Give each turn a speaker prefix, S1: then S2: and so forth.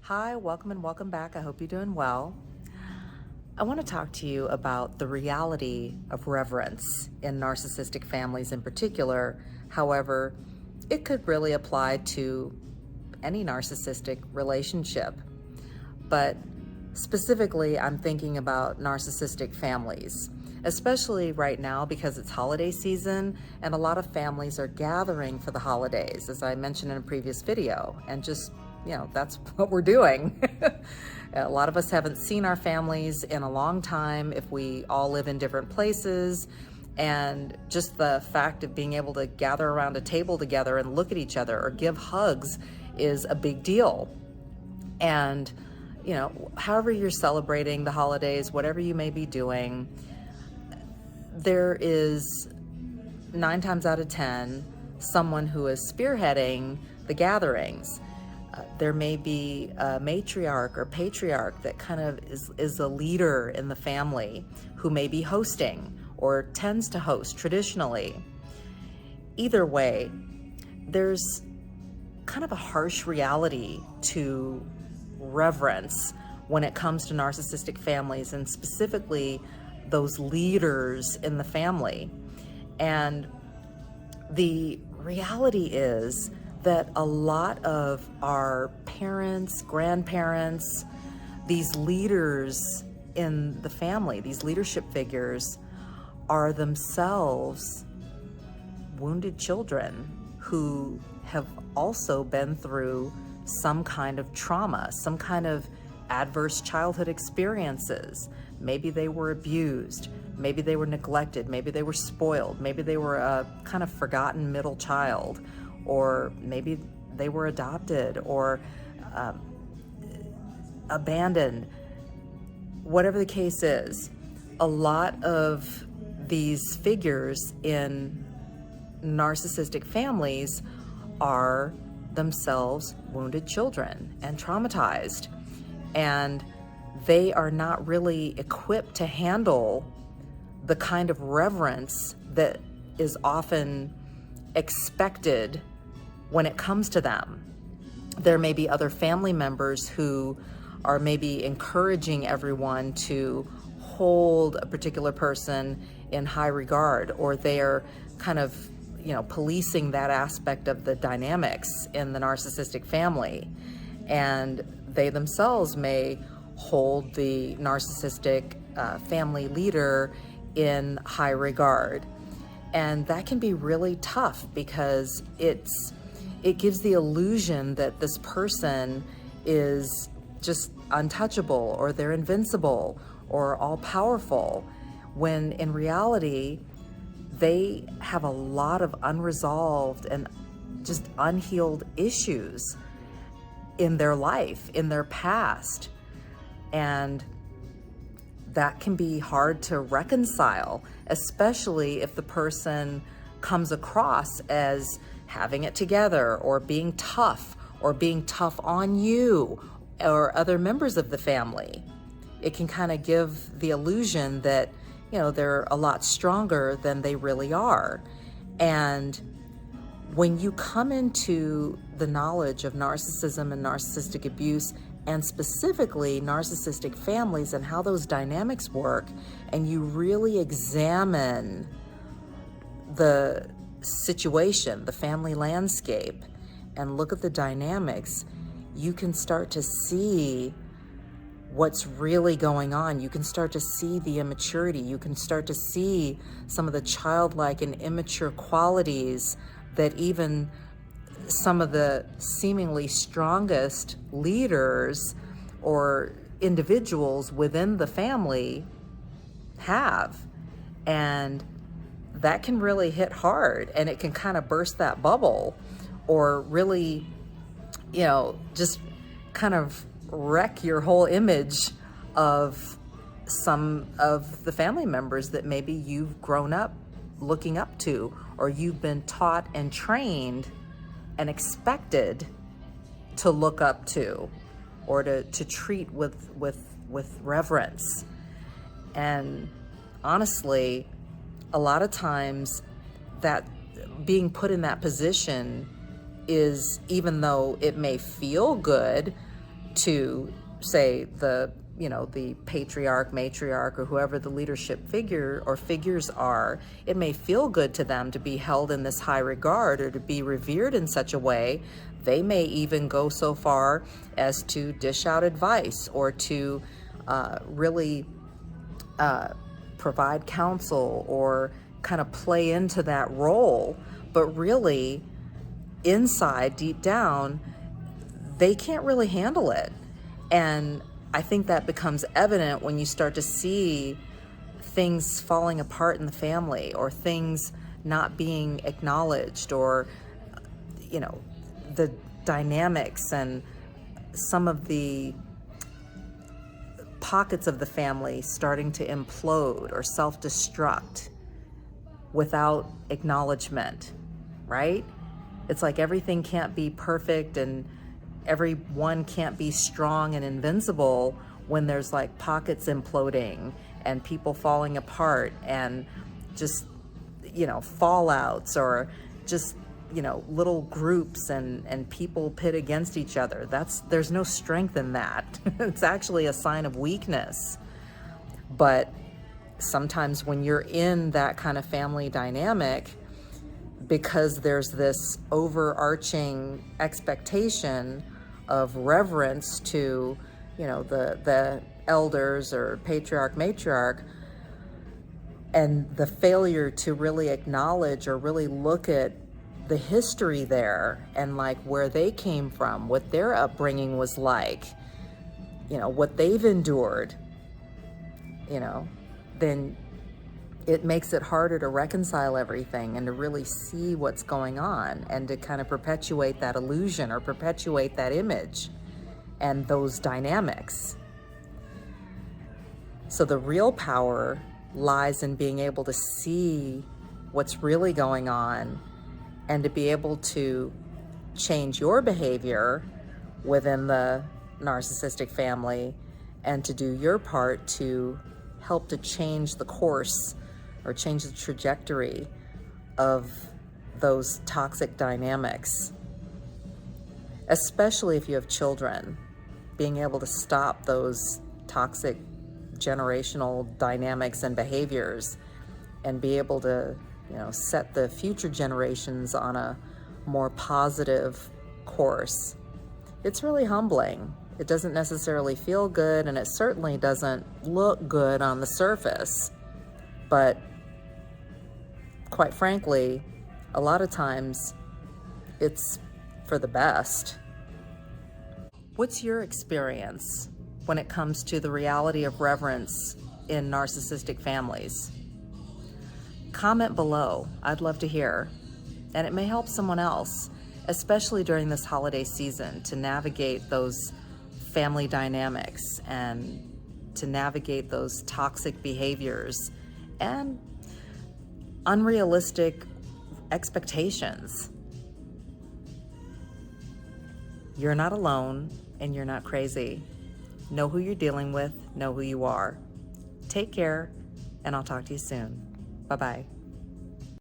S1: Hi, welcome and welcome back. I hope you're doing well. I want to talk to you about the reality of reverence in narcissistic families in particular. However, it could really apply to any narcissistic relationship. But specifically, I'm thinking about narcissistic families, especially right now because it's holiday season and a lot of families are gathering for the holidays, as I mentioned in a previous video, and just, that's what we're doing. A lot of us haven't seen our families in a long time if we all live in different places. And just the fact of being able to gather around a table together and look at each other or give hugs is a big deal. And however you're celebrating the holidays, whatever you may be doing, there is 9 times out of 10 someone who is spearheading the gatherings. There may be a matriarch or patriarch that kind of is a leader in the family who may be hosting or tends to host traditionally. Either way, there's kind of a harsh reality to reverence when it comes to narcissistic families, and specifically those leaders in the family. And the reality is that a lot of our parents, grandparents, these leaders in the family, these leadership figures, are themselves wounded children who have also been through some kind of trauma, some kind of adverse childhood experiences. Maybe they were abused, maybe they were neglected, maybe they were spoiled, maybe they were a kind of forgotten middle child, or maybe they were adopted or abandoned. Whatever the case is, a lot of these figures in narcissistic families are themselves wounded children and traumatized, and they are not really equipped to handle the kind of reverence that is often expected when it comes to them. There may be other family members who are maybe encouraging everyone to hold a particular person in high regard, or they're kind of policing that aspect of the dynamics in the narcissistic family. And they themselves may hold the narcissistic family leader in high regard. And that can be really tough because it gives the illusion that this person is just untouchable, or they're invincible, or all powerful, when in reality, they have a lot of unresolved and just unhealed issues in their life, in their past. And that can be hard to reconcile, especially if the person comes across as having it together, or being tough on you or other members of the family. It can kind of give the illusion that they're a lot stronger than they really are. And when you come into the knowledge of narcissism and narcissistic abuse, and specifically narcissistic families and how those dynamics work, and you really examine the situation, the family landscape, and look at the dynamics, you can start to see what's really going on. You can start to see the immaturity. You can start to see some of the childlike and immature qualities that even some of the seemingly strongest leaders or individuals within the family have. And that can really hit hard, and it can kind of burst that bubble, or really, just kind of wreck your whole image of some of the family members that maybe you've grown up looking up to, or you've been taught and trained and expected to look up to, or to treat with reverence. And honestly, a lot of times that being put in that position is, even though it may feel good, to, say, the patriarch, matriarch, or whoever the leadership figure or figures are. It may feel good to them to be held in this high regard or to be revered in such a way. They may even go so far as to dish out advice or to really provide counsel or kind of play into that role. But really, inside, deep down, they can't really handle it. And I think that becomes evident when you start to see things falling apart in the family, or things not being acknowledged, or, the dynamics and some of the pockets of the family starting to implode or self-destruct without acknowledgement, right? It's like everything can't be perfect and everyone can't be strong and invincible when there's like pockets imploding and people falling apart and just, fallouts, or just, little groups and people pit against each other. There's no strength in that. It's actually a sign of weakness. But sometimes when you're in that kind of family dynamic, because there's this overarching expectation of reverence to, the elders or patriarch, matriarch, and the failure to really acknowledge or really look at the history there and like where they came from, what their upbringing was like, what they've endured, then it makes it harder to reconcile everything and to really see what's going on and to kind of perpetuate that illusion or perpetuate that image and those dynamics. So the real power lies in being able to see what's really going on and to be able to change your behavior within the narcissistic family and to do your part to help to change the course or change the trajectory of those toxic dynamics. Especially if you have children, being able to stop those toxic generational dynamics and behaviors and be able to, set the future generations on a more positive course. It's really humbling. It doesn't necessarily feel good, and it certainly doesn't look good on the surface. But quite frankly, a lot of times it's for the best. What's your experience when it comes to the reality of reverence in narcissistic families? Comment below. I'd love to hear. And it may help someone else, especially during this holiday season, to navigate those family dynamics and to navigate those toxic behaviors and unrealistic expectations. You're not alone and you're not crazy. Know who you're dealing with, know who you are. Take care, and I'll talk to you soon. Bye-bye.